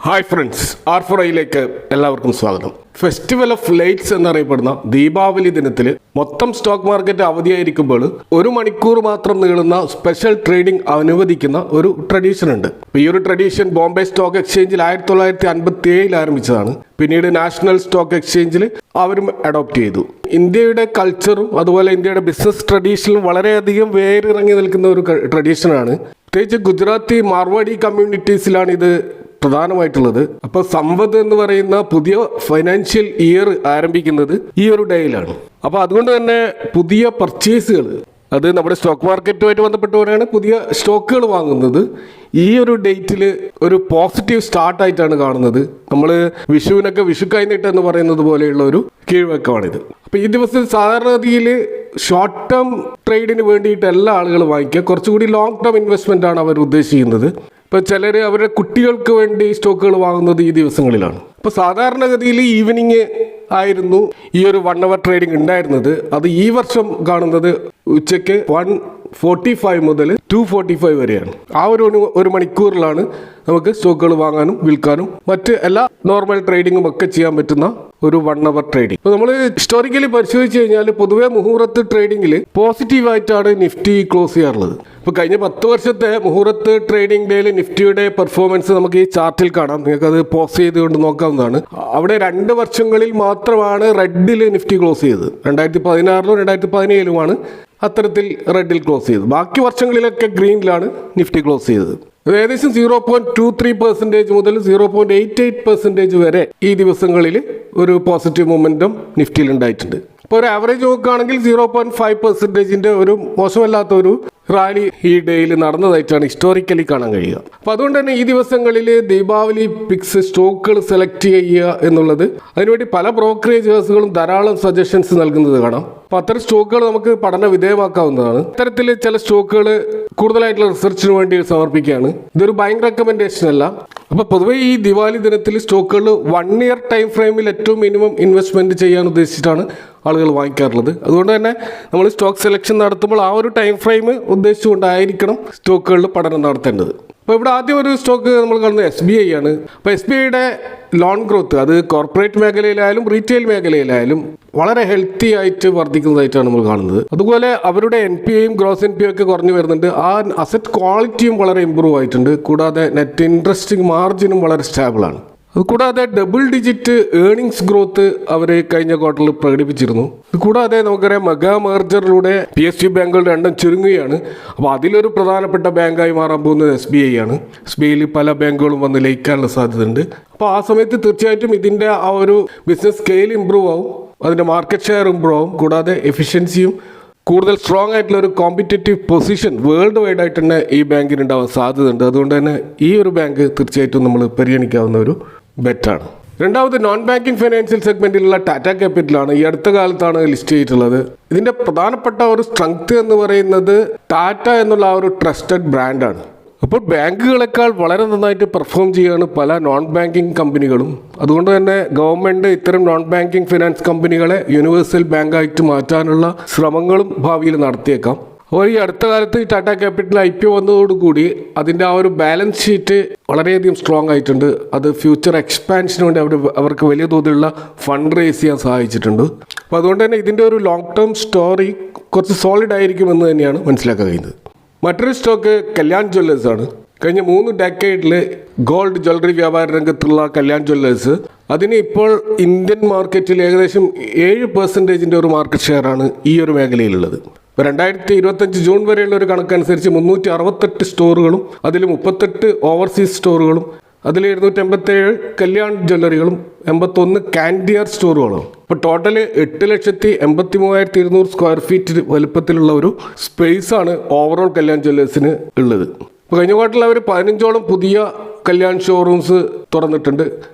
Hi friends, R4iലേക്ക് എല്ലാവർക്കും സ്വാഗതം. Festival of lights എന്നറിയപ്പെടുന്ന ദീപാവലി ദിനത്തിൽ മൊത്തം സ്റ്റോക്ക് മാർക്കറ്റ് അവധിയായിരിക്കുമ്പോൾ 1 മണിക്കൂർ മാത്രം നീളുന്ന സ്പെഷ്യൽ ട്രേഡിംഗ് അനുവദിക്കുന്ന ഒരു ട്രഡീഷൻ ഉണ്ട്. ഈ ഒരു ട്രഡീഷൻ ബോംബെ സ്റ്റോക്ക് എക്സ്ചേഞ്ചിൽ 1957 ആരംഭിച്ചതാണ്. പിന്നീട് നാഷണൽ സ്റ്റോക്ക് എക്സ്ചേഞ്ചിൽ അവരും അഡോപ്റ്റ് ചെയ്തു. ഇന്ത്യയുടെ കൾച്ചറും അതുപോലെ ഇന്ത്യയുടെ ബിസിനസ് ട്രഡീഷനും വളരെയധികം വേരിറങ്ങി നിൽക്കുന്ന ഒരു ട്രഡീഷനാണ്. പ്രത്യേകിച്ച് ഗുജറാത്തി മാർവാടി കമ്മ്യൂണിറ്റീസിലാണ് ഇത് പ്രധാനമായിട്ടുള്ളത്. അപ്പോൾ സമ്പത്ത് എന്ന് പറയുന്ന പുതിയ ഫൈനാൻഷ്യൽ ഇയർ ആരംഭിക്കുന്നത് ഈ ഒരു ഡേയിലാണ്. അപ്പോൾ അതുകൊണ്ട് തന്നെ പുതിയ പർച്ചേസുകൾ, അത് നമ്മുടെ സ്റ്റോക്ക് മാർക്കറ്റുമായിട്ട് ബന്ധപ്പെട്ടവരാണ് പുതിയ സ്റ്റോക്കുകൾ വാങ്ങുന്നത്. ഈ ഒരു ഡേറ്റിൽ ഒരു പോസിറ്റീവ് സ്റ്റാർട്ടായിട്ടാണ് കാണുന്നത്. നമ്മൾ വിഷുവിനൊക്കെ വിഷുക്കൈനീട്ട് എന്ന് പറയുന്നത് പോലെയുള്ള ഒരു കീഴ്വഴക്കമാണിത്. അപ്പോൾ ഈ ദിവസം സാധാരണഗതിയിൽ ഷോർട്ട് ടേം ട്രേഡിന് വേണ്ടിയിട്ട് എല്ലാ ആളുകളും വാങ്ങിക്കുക. കുറച്ചുകൂടി ലോങ് ടേം ഇൻവെസ്റ്റ്മെൻ്റ് ആണ് അവർ ഉദ്ദേശിക്കുന്നത്. ഇപ്പോൾ ചിലർ അവരുടെ കുട്ടികൾക്ക് വേണ്ടി സ്റ്റോക്കുകൾ വാങ്ങുന്നത് ഈ ദിവസങ്ങളിലാണ്. അപ്പോൾ സാധാരണഗതിയിൽ ഈവനിങ് ആയിരുന്നു ഈ ഒരു 1 അവർ ട്രേഡിംഗ് ഉണ്ടായിരുന്നത്. അത് ഈ വർഷം കാണുന്നത് ഉച്ചയ്ക്ക് 1:45 മുതൽ 2:45 വരെയാണ്. ആ ഒരു മണിക്കൂറിലാണ് നമുക്ക് സ്റ്റോക്കുകൾ വാങ്ങാനും വിൽക്കാനും മറ്റ് എല്ലാ നോർമൽ ട്രേഡിങ്ങും ഒക്കെ ചെയ്യാൻ പറ്റുന്ന ഒരു 1 അവർ ട്രേഡിംഗ്. അപ്പോൾ നമ്മൾ ഹിസ്റ്റോറിക്കലി പരിശോധിച്ച് കഴിഞ്ഞാൽ പൊതുവെ മുഹൂർത്ത് ട്രേഡിങ്ങിൽ പോസിറ്റീവായിട്ടാണ് നിഫ്റ്റി ക്ലോസ് ചെയ്യാറുള്ളത്. ഇപ്പോൾ കഴിഞ്ഞ 10 വർഷത്തെ മുഹൂർത്ത് ട്രേഡിംഗ് ഡേയിൽ നിഫ്റ്റിയുടെ പെർഫോമൻസ് നമുക്ക് ഈ ചാർട്ടിൽ കാണാം. നിങ്ങൾക്കത് പോസ് ചെയ്തുകൊണ്ട് നോക്കാവുന്നതാണ്. അവിടെ 2 വർഷങ്ങളിൽ മാത്രമാണ് റെഡിൽ നിഫ്റ്റി ക്ലോസ് ചെയ്തത്. 2016 2017 അത്തരത്തിൽ റെഡിൽ ക്ലോസ് ചെയ്തത്. ബാക്കി വർഷങ്ങളിലൊക്കെ ഗ്രീനിലാണ് നിഫ്റ്റി ക്ലോസ് ചെയ്തത്. ഏകദേശം 0.23% മുതൽ 0.88% വരെ ഈ ദിവസങ്ങളിൽ ഒരു പോസിറ്റീവ് മൊമെൻറ്റം നിഫ്റ്റിയിൽ ഉണ്ടായിട്ടുണ്ട്. ഇപ്പോൾ ഒരു ആവറേജ് നോക്കുകയാണെങ്കിൽ 0.5% ഒരു മോശമല്ലാത്ത ഒരു റാലി ഈ ഡേയിൽ നടന്നതായിട്ടാണ് ഹിസ്റ്റോറിക്കലി കാണാൻ കഴിയുക. അപ്പോൾ അതുകൊണ്ട് തന്നെ ഈ ദിവസങ്ങളിൽ ദീപാവലി പിക്സ് സ്റ്റോക്കുകൾ സെലക്ട് ചെയ്യുക എന്നുള്ളത്, അതിനുവേണ്ടി പല ബ്രോക്കറേജ് ഹൗസുകളും ധാരാളം സജഷൻസ് നൽകുന്നത് കാണാം. അപ്പോൾ അത്തരം സ്റ്റോക്കുകൾ നമുക്ക് പഠന വിധേയമാക്കാവുന്നതാണ്. ഇത്തരത്തിൽ ചില സ്റ്റോക്കുകൾ കൂടുതലായിട്ടുള്ള റിസർച്ചിന് വേണ്ടി സമർപ്പിക്കുകയാണ്. ഇതൊരു ബൈങ് റെക്കമെൻഡേഷൻ അല്ല. അപ്പോൾ പൊതുവെ ഈ ദിവാലി ദിനത്തിൽ സ്റ്റോക്കുകൾ 1 ഇയർ ടൈം ഫ്രെയിമിൽ ഏറ്റവും മിനിമം ഇൻവെസ്റ്റ്മെൻറ്റ് ചെയ്യാൻ ഉദ്ദേശിച്ചിട്ടാണ് ആളുകൾ വാങ്ങിക്കാറുള്ളത്. അതുകൊണ്ട് തന്നെ നമ്മൾ സ്റ്റോക്ക് സെലക്ഷൻ നടത്തുമ്പോൾ ആ ഒരു ടൈം ഫ്രെയിം ഉദ്ദേശിച്ചുകൊണ്ടായിരിക്കണം സ്റ്റോക്കുകളിൽ പഠനം നടത്തേണ്ടത്. അപ്പോൾ ഇവിടെ ആദ്യം ഒരു സ്റ്റോക്ക് നമ്മൾ കാണുന്നത് SBI ആണ്. അപ്പോൾ SBIയുടെ ലോൺ ഗ്രോത്ത്, അത് കോർപ്പറേറ്റ് മേഖലയിലായാലും റീറ്റെയിൽ മേഖലയിലായാലും വളരെ ഹെൽത്തി ആയിട്ട് വർദ്ധിക്കുന്നതായിട്ടാണ് നമ്മൾ കാണുന്നത്. അതുപോലെ അവരുടെ NPAയും ഗ്രോസ് NPA ഒക്കെ കുറഞ്ഞു വരുന്നുണ്ട്. ആ അസറ്റ് ക്വാളിറ്റിയും വളരെ ഇമ്പ്രൂവ് ആയിട്ടുണ്ട്. കൂടാതെ നെറ്റ് ഇൻട്രസ്റ്റ് മാർജിനും വളരെ സ്റ്റാബിളാണ്. അതുകൂടാതെ ഡബിൾ ഡിജിറ്റ് ഏർണിങ്സ് ഗ്രോത്ത് അവർ കഴിഞ്ഞ ക്വാർട്ടറിൽ പ്രകടിപ്പിച്ചിരുന്നു. കൂടാതെ നമുക്കറിയാം, മെഗാ മെർജറിലൂടെ PSU ബാങ്കുകൾ രണ്ടും ചുരുങ്ങുകയാണ്. അപ്പോൾ അതിലൊരു പ്രധാനപ്പെട്ട ബാങ്കായി മാറാൻ പോകുന്നത് SBI ആണ്. SBIയിൽ പല ബാങ്കുകളും വന്ന് ലയിക്കാനുള്ള സാധ്യതയുണ്ട്. അപ്പോൾ ആ സമയത്ത് തീർച്ചയായിട്ടും ഇതിൻ്റെ ആ ഒരു ബിസിനസ് സ്കെയിൽ ഇമ്പ്രൂവ് ആവും, അതിൻ്റെ മാർക്കറ്റ് ഷെയർ ഇമ്പ്രൂവ് ആവും. കൂടാതെ എഫിഷ്യൻസിയും കൂടുതൽ സ്ട്രോങ് ആയിട്ടുള്ള ഒരു കോമ്പറ്റേറ്റീവ് പൊസിഷൻ വേൾഡ് വൈഡ് ആയിട്ട് തന്നെ ഈ ബാങ്കിന് ഉണ്ടാവാൻ സാധ്യതയുണ്ട്. അതുകൊണ്ട് തന്നെ ഈ ഒരു ബാങ്ക് തീർച്ചയായിട്ടും നമ്മൾ പരിഗണിക്കാവുന്ന ഒരു ബെറ്റാണ്. രണ്ടാമത് നോൺ ബാങ്കിങ് ഫൈനാൻഷ്യൽ സെഗ്മെന്റിലുള്ള ടാറ്റ ക്യാപിറ്റലാണ്. ഈ അടുത്ത കാലത്താണ് ലിസ്റ്റ് ചെയ്തിട്ടുള്ളത്. ഇതിന്റെ പ്രധാനപ്പെട്ട ഒരു സ്ട്രെങ്ത് എന്ന് പറയുന്നത് ടാറ്റ എന്നുള്ള ആ ഒരു ട്രസ്റ്റഡ് ബ്രാൻഡാണ്. അപ്പോൾ ബാങ്കുകളെക്കാൾ വളരെ നന്നായിട്ട് പെർഫോം ചെയ്യുകയാണ് പല നോൺ ബാങ്കിങ് കമ്പനികളും. അതുകൊണ്ട് തന്നെ ഗവൺമെൻറ് ഇത്തരം നോൺ ബാങ്കിങ് ഫിനാൻസ് കമ്പനികളെ യൂണിവേഴ്സൽ ബാങ്കായിട്ട് മാറ്റാനുള്ള ശ്രമങ്ങളും ഭാവിയിൽ നടത്തിയേക്കാം. അപ്പോൾ ഈ അടുത്ത കാലത്ത് ടാറ്റ ക്യാപിറ്റൽ IPO വന്നതോടുകൂടി അതിൻ്റെ ആ ഒരു ബാലൻസ് ഷീറ്റ് വളരെയധികം സ്ട്രോങ് ആയിട്ടുണ്ട്. അത് ഫ്യൂച്ചർ എക്സ്പാൻഷന് വേണ്ടി അവർക്ക് വലിയ തോതിലുള്ള ഫണ്ട് റേസ് ചെയ്യാൻ സഹായിച്ചിട്ടുണ്ട്. അപ്പോൾ അതുകൊണ്ട് തന്നെ ഇതിൻ്റെ ഒരു ലോങ് ടേം സ്റ്റോറി കുറച്ച് സോളിഡ് ആയിരിക്കുമെന്ന് തന്നെയാണ് മനസ്സിലാക്കാൻ കഴിയുന്നത്. മറ്റൊരു സ്റ്റോക്ക് കല്യാൺ ജ്വല്ലേഴ്സ് ആണ്. കഴിഞ്ഞ 3 ഡെക്കേഡിൽ ഗോൾഡ് ജ്വല്ലറി വ്യാപാര രംഗത്തുള്ള കല്യാൺ ജ്വല്ലേഴ്സ്, അതിന് ഇപ്പോൾ ഇന്ത്യൻ മാർക്കറ്റിൽ ഏകദേശം 7% ഒരു മാർക്കറ്റ് ഷെയറാണ് ഈ ഒരു മേഖലയിലുള്ളത്. 2025 ജൂൺ വരെയുള്ള ഒരു കണക്കനുസരിച്ച് 368 സ്റ്റോറുകളും അതിൽ 38 ഓവർസീസ് സ്റ്റോറുകളും അതിൽ 287 കല്യാൺ ജ്വല്ലറികളും 81 കാൻഡിയർ സ്റ്റോറുകളും. ഇപ്പോൾ ടോട്ടൽ 8,83,200 സ്ക്വയർ ഫീറ്റ് വലുപ്പത്തിലുള്ള ഒരു സ്പേസാണ് ഓവറോൾ കല്യാൺ ജ്വല്ലേഴ്സിന് ഉള്ളത്. ഇപ്പോൾ കഴിഞ്ഞ ക്വാർട്ടറിൽ അവർ 15ഓളം പുതിയ കല്യാൺ ഷോറൂംസ് തുറന്നിട്ടുണ്ട്.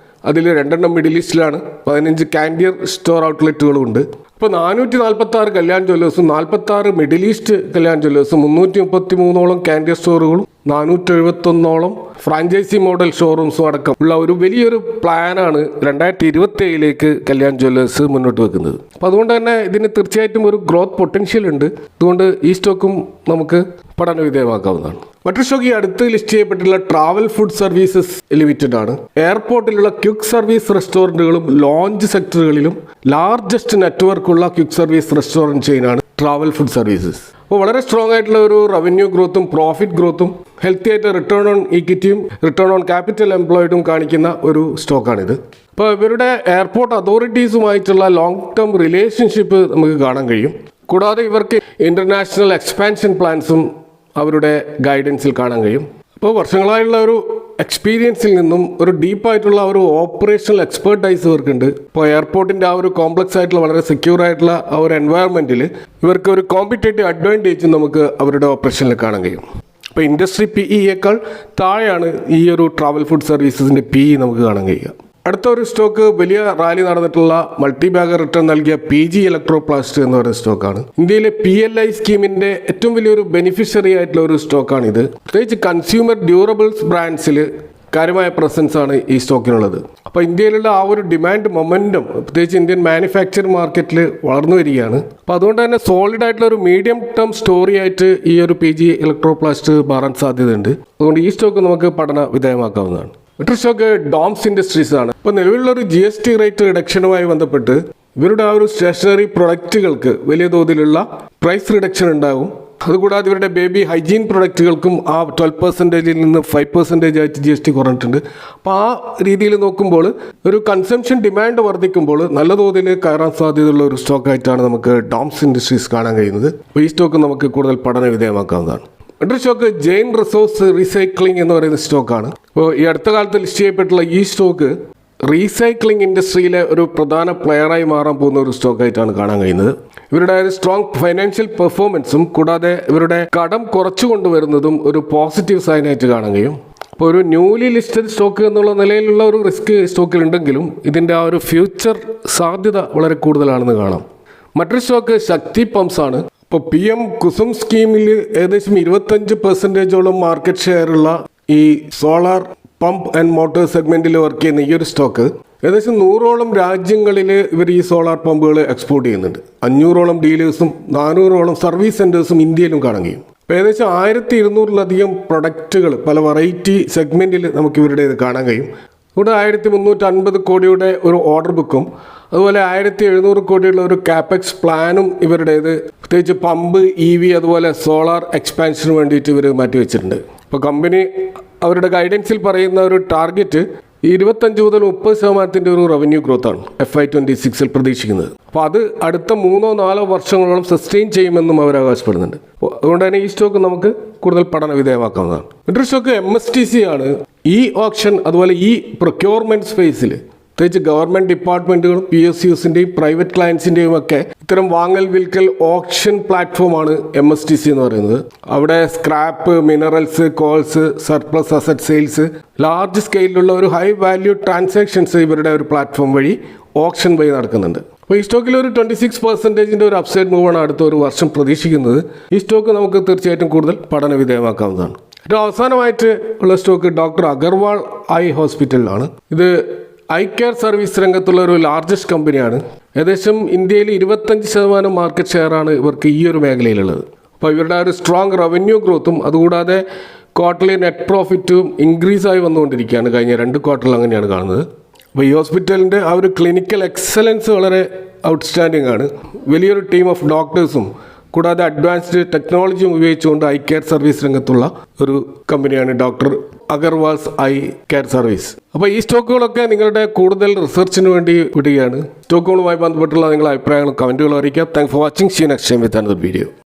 അതിൽ 2 മിഡിൽ ഈസ്റ്റിലാണ്, 15 കാൻഡിയർ സ്റ്റോർ ഔട്ട്ലെറ്റുകളും ഉണ്ട്. ഇപ്പോൾ 446 കല്യാൺ ജ്വല്ലേഴ്സും 46 മിഡിൽ ഈസ്റ്റ് കല്യാൺ ജ്വല്ലേഴ്സും 333ഓളം കാൻഡിയർ സ്റ്റോറുകളും 471 ഫ്രാഞ്ചൈസി മോഡൽ ഷോറൂംസും അടക്കം ഉള്ള ഒരു വലിയൊരു പ്ലാനാണ് 2027 കല്യാൺ ജ്വല്ലേഴ്സ് മുന്നോട്ട് വെക്കുന്നത്. അപ്പോൾ അതുകൊണ്ട് തന്നെ ഇതിന് തീർച്ചയായിട്ടും ഒരു ഗ്രോത്ത് പൊട്ടൻഷ്യൽ ഉണ്ട്. അതുകൊണ്ട് ഈ സ്റ്റോക്കും നമുക്ക് പഠന വിധേയമാക്കാവുന്നതാണ്. മറ്റൊരു സ്റ്റോക്ക് ഈ അടുത്ത് ലിസ്റ്റ് ചെയ്യപ്പെട്ടുള്ള ട്രാവൽ ഫുഡ് സർവീസസ് ലിമിറ്റഡ് ആണ്. എയർപോർട്ടിലുള്ള ക്വിക്ക് സർവീസ് റെസ്റ്റോറൻറ്റുകളും ലോഞ്ച് സെക്ടറുകളിലും ലാർജസ്റ്റ് നെറ്റ്വർക്കുള്ള ക്വിക്ക് സർവീസ് റെസ്റ്റോറൻറ്റ് ചെയിനാണ് ട്രാവൽ ഫുഡ് സർവീസസ്. അപ്പോൾ വളരെ സ്ട്രോങ് ആയിട്ടുള്ള ഒരു റവന്യൂ ഗ്രോത്തും പ്രോഫിറ്റ് ഗ്രോത്തും ഹെൽത്തി ആയിട്ട് റിട്ടേൺ ഓൺ ഈക്വിറ്റിയും റിട്ടേൺ ഓൺ ക്യാപിറ്റൽ എംപ്ലോയിഡും കാണിക്കുന്ന ഒരു സ്റ്റോക്കാണിത്. അപ്പോൾ ഇവരുടെ എയർപോർട്ട് അതോറിറ്റീസുമായിട്ടുള്ള ലോങ് ടേം റിലേഷൻഷിപ്പ് നമുക്ക് കാണാൻ കഴിയും. കൂടാതെ ഇവർക്ക് ഇൻ്റർനാഷണൽ എക്സ്പാൻഷൻ പ്ലാൻസും അവരുടെ ഗൈഡൻസിൽ കാണാൻ കഴിയും. അപ്പോൾ വർഷങ്ങളായുള്ള ഒരു എക്സ്പീരിയൻസിൽ നിന്നും ഒരു ഡീപ്പായിട്ടുള്ള ഒരു ഓപ്പറേഷണൽ എക്സ്പേർട്ടൈസ് ഇവർക്കുണ്ട്. ഇപ്പോൾ എയർപോർട്ടിൻ്റെ ആ ഒരു കോംപ്ലക്സ് ആയിട്ടുള്ള വളരെ സെക്യൂർ ആയിട്ടുള്ള ആ ഒരു എൻവയറമെൻറ്റിൽ ഇവർക്ക് ഒരു കോമ്പറ്റേറ്റീവ് അഡ്വാൻറ്റേജ് നമുക്ക് അവരുടെ ഓപ്പറേഷനിൽ കാണാൻ കഴിയും. അപ്പോൾ ഇൻഡസ്ട്രി PEയേക്കാൾ താഴെയാണ് ഈ ഒരു ട്രാവൽ ഫുഡ് സർവീസസിൻ്റെ PE നമുക്ക് കാണാൻ കഴിയുക. അടുത്ത ഒരു സ്റ്റോക്ക് വലിയ റാലി നടന്നിട്ടുള്ള മൾട്ടി ബാഗർ റിട്ടേൺ നൽകിയ PG ഇലക്ട്രോപ്ലാസ്റ്റ് എന്ന് പറയുന്ന സ്റ്റോക്കാണ്. ഇന്ത്യയിലെ PLI സ്കീമിന്റെ ഏറ്റവും വലിയൊരു ബെനിഫിഷ്യറി ആയിട്ടുള്ള ഒരു സ്റ്റോക്കാണിത്. പ്രത്യേകിച്ച് കൺസ്യൂമർ ഡ്യൂറബിൾസ് ബ്രാൻഡ്സിൽ കാര്യമായ പ്രസൻസ് ആണ് ഈ സ്റ്റോക്കിനുള്ളത്. അപ്പോൾ ഇന്ത്യയിലുള്ള ആ ഒരു ഡിമാൻഡ് മൊമെൻറ്റം പ്രത്യേകിച്ച് ഇന്ത്യൻ മാനുഫാക്ചറിംഗ് മാർക്കറ്റിൽ വളർന്നു വരികയാണ്. അപ്പോൾ അതുകൊണ്ട് തന്നെ സോളിഡ് ആയിട്ടുള്ള ഒരു മീഡിയം ടേം സ്റ്റോറി ആയിട്ട് ഈ ഒരു PG ഇലക്ട്രോപ്ലാസ്റ്റ് മാറാൻ സാധ്യതയുണ്ട്. അതുകൊണ്ട് ഈ സ്റ്റോക്ക് നമുക്ക് പഠന വിധേയമാക്കാവുന്നതാണ്. മറ്റൊരു സ്റ്റോക്ക് ഡോംസ് ഇൻഡസ്ട്രീസ് ആണ്. ഇപ്പോൾ നിലവിലുള്ള ഒരു GST റേറ്റ് റിഡക്ഷനുമായി ബന്ധപ്പെട്ട് ഇവരുടെ ആ ഒരു സ്റ്റേഷനറി പ്രൊഡക്റ്റുകൾക്ക് വലിയ തോതിലുള്ള പ്രൈസ് റിഡക്ഷൻ ഉണ്ടാകും. അതുകൂടാതെ ഇവരുടെ ബേബി ഹൈജീൻ പ്രൊഡക്റ്റുകൾക്കും ആ 12% നിന്ന് 5% ആയിട്ട് GST കുറഞ്ഞിട്ടുണ്ട്. അപ്പോൾ ആ രീതിയിൽ നോക്കുമ്പോൾ ഒരു കൺസംഷൻ ഡിമാൻഡ് വർദ്ധിക്കുമ്പോൾ നല്ല തോതിൽ കയറാൻ സാധ്യതയുള്ള ഒരു സ്റ്റോക്കായിട്ടാണ് നമുക്ക് ഡോംസ് ഇൻഡസ്ട്രീസ് കാണാൻ കഴിയുന്നത്. അപ്പോൾ ഈ സ്റ്റോക്ക് നമുക്ക് കൂടുതൽ പഠന വിധേയമാക്കാവുന്നതാണ്. മറ്റൊരു സ്റ്റോക്ക് ജെയിൻ റിസോഴ്സ് റീസൈക്ലിംഗ് എന്ന് പറയുന്ന സ്റ്റോക്കാണ്. അപ്പോൾ ഈ അടുത്ത കാലത്ത് ലിസ്റ്റ് ചെയ്യപ്പെട്ടുള്ള ഈ സ്റ്റോക്ക് റീസൈക്ലിംഗ് ഇൻഡസ്ട്രിയിലെ ഒരു പ്രധാന പ്ലെയറായി മാറാൻ പോകുന്ന ഒരു സ്റ്റോക്കായിട്ടാണ് കാണാൻ കഴിയുന്നത്. ഇവരുടെ ഒരു സ്ട്രോങ് ഫൈനാൻഷ്യൽ പെർഫോമൻസും കൂടാതെ ഇവരുടെ കടം കുറച്ചു കൊണ്ടുവരുന്നതും ഒരു പോസിറ്റീവ് സൈനായിട്ട് കാണാൻ കഴിയും. അപ്പോൾ ഒരു ന്യൂലി ലിസ്റ്റഡ് സ്റ്റോക്ക് എന്നുള്ള നിലയിലുള്ള ഒരു റിസ്ക് സ്റ്റോക്കിലുണ്ടെങ്കിലും ഇതിൻ്റെ ആ ഒരു ഫ്യൂച്ചർ സാധ്യത വളരെ കൂടുതലാണെന്ന് കാണാം. മറ്റൊരു സ്റ്റോക്ക് ശക്തി പമ്പ്സ് ആണ്. ഇപ്പോൾ PM കുസും സ്കീമിൽ ഏകദേശം 25% മാർക്കറ്റ് ഷെയറുള്ള ഈ സോളാർ പമ്പ് ആൻഡ് മോട്ടോർ സെഗ്മെൻറ്റിൽ വർക്ക് ചെയ്യുന്ന ഈ ഒരു സ്റ്റോക്ക് ഏകദേശം 100ഓളം രാജ്യങ്ങളിൽ ഇവർ ഈ സോളാർ പമ്പുകൾ എക്സ്പോർട്ട് ചെയ്യുന്നുണ്ട്. 500ഓളം ഡീലേഴ്സും 400ഓളം സർവീസ് സെൻറ്റേഴ്സും ഇന്ത്യയിലും കാണാൻ കഴിയും. അപ്പോൾ ഏകദേശം 1200-ലധികം പ്രൊഡക്റ്റുകൾ പല വെറൈറ്റി സെഗ്മെൻറ്റിൽ നമുക്ക് ഇവരുടെ ഇത് കാണാൻ കഴിയും. ഇവിടെ 1350 കോടിയുടെ ഒരു ഓർഡർ ബുക്കും അതുപോലെ 1700 കോടിയുള്ള ഒരു കാപ്പെക്സ് പ്ലാനും ഇവരുടേത് പ്രത്യേകിച്ച് പമ്പ് EV അതുപോലെ സോളാർ എക്സ്പാൻഷന് വേണ്ടിയിട്ട് ഇവർ മാറ്റി വെച്ചിട്ടുണ്ട്. ഇപ്പോൾ കമ്പനി അവരുടെ ഗൈഡൻസിൽ പറയുന്ന ഒരു ടാർഗറ്റ് 25 മുതൽ 30% ഒരു റവന്യൂ ഗ്രോത്താണ് FY26 പ്രതീക്ഷിക്കുന്നത്. അപ്പോൾ അത് അടുത്ത 3-4 വർഷങ്ങളോളം സസ്റ്റെയിൻ ചെയ്യുമെന്നും അവർ അവകാശപ്പെടുന്നുണ്ട്. അപ്പോൾ അതുകൊണ്ട് തന്നെ ഈ സ്റ്റോക്ക് നമുക്ക് കൂടുതൽ പഠന വിധേയമാക്കാവുന്നതാണ്. മറ്റൊരു സ്റ്റോക്ക് MSTC ആണ്. ഈ ഓപ്ഷൻ അതുപോലെ ഈ പ്രൊക്യൂർമെൻറ്റ് സ്പേസിൽ പ്രത്യേകിച്ച് ഗവൺമെൻറ് ഡിപ്പാർട്ട്മെൻറ്റുകളും PSUസിൻ്റെയും പ്രൈവറ്റ് ക്ലയൻസിൻ്റെയും ഒക്കെ ഇത്തരം വാങ്ങൽ വിൽക്കൽ ഓപ്ഷൻ പ്ലാറ്റ്ഫോമാണ് MSTC എന്ന് പറയുന്നത്. അവിടെ scrap, minerals, coals, surplus asset sales, large സ്കെയിലുള്ള ഒരു ഹൈ വാല്യൂ ട്രാൻസാക്ഷൻസ് ഇവരുടെ ഒരു പ്ലാറ്റ്ഫോം വഴി ഓപ്ഷൻ വഴി നടക്കുന്നുണ്ട്. അപ്പോൾ ഈ സ്റ്റോക്കിൽ ഒരു 26% ഒരു അപ്സൈഡ് മൂവാണ് അടുത്ത ഒരു വർഷം പ്രതീക്ഷിക്കുന്നത്. ഈ സ്റ്റോക്ക് നമുക്ക് തീർച്ചയായിട്ടും കൂടുതൽ പഠന വിധേയമാക്കാവുന്നതാണ്. ഏറ്റവും അവസാനമായിട്ട് ഉള്ള സ്റ്റോക്ക് ഡോക്ടർ അഗർവാൾ ഐ ഹോസ്പിറ്റലിലാണ്. ഇത് ഐ കെയർ സർവീസ് രംഗത്തുള്ള ഒരു ലാർജസ്റ്റ് കമ്പനിയാണ്. ഏകദേശം ഇന്ത്യയിൽ 25% മാർക്കറ്റ് ഷെയറാണ് ഇവർക്ക് ഈ ഒരു മേഖലയിലുള്ളത്. അപ്പോൾ ഇവരുടെ ഒരു സ്ട്രോങ് റവന്യൂ ഗ്രോത്തും അതുകൂടാതെ ക്വാർട്ടർലി നെറ്റ് പ്രോഫിറ്റും ഇൻക്രീസായി വന്നുകൊണ്ടിരിക്കുകയാണ്. കഴിഞ്ഞ 2 ക്വാർട്ടറിൽ അങ്ങനെയാണ് കാണുന്നത്. അപ്പോൾ ഈ ഹോസ്പിറ്റലിൻ്റെ ആ ഒരു ക്ലിനിക്കൽ എക്സലൻസ് വളരെ ഔട്ട്സ്റ്റാൻഡിംഗ് ആണ്. വലിയൊരു ടീം ഓഫ് ഡോക്ടേഴ്സും കൂടാതെ അഡ്വാൻസ്ഡ് ടെക്നോളജിയും ഉപയോഗിച്ചുകൊണ്ട് ഐ കെയർ സർവീസ് രംഗത്തുള്ള ഒരു കമ്പനിയാണ് doctor Agarwal's eye care service. അപ്പോൾ ഈ സ്റ്റോക്കുകളൊക്കെ നിങ്ങളുടെ കൂടുതൽ റിസർച്ചിന് വേണ്ടി വിടുകയാണ്. സ്റ്റോക്കുകളുമായി ബന്ധപ്പെട്ടുള്ള നിങ്ങളുടെ അഭിപ്രായങ്ങളും കമൻറ്റുകളും അറിയിക്കാം. Thanks for watching. See you next time with another video.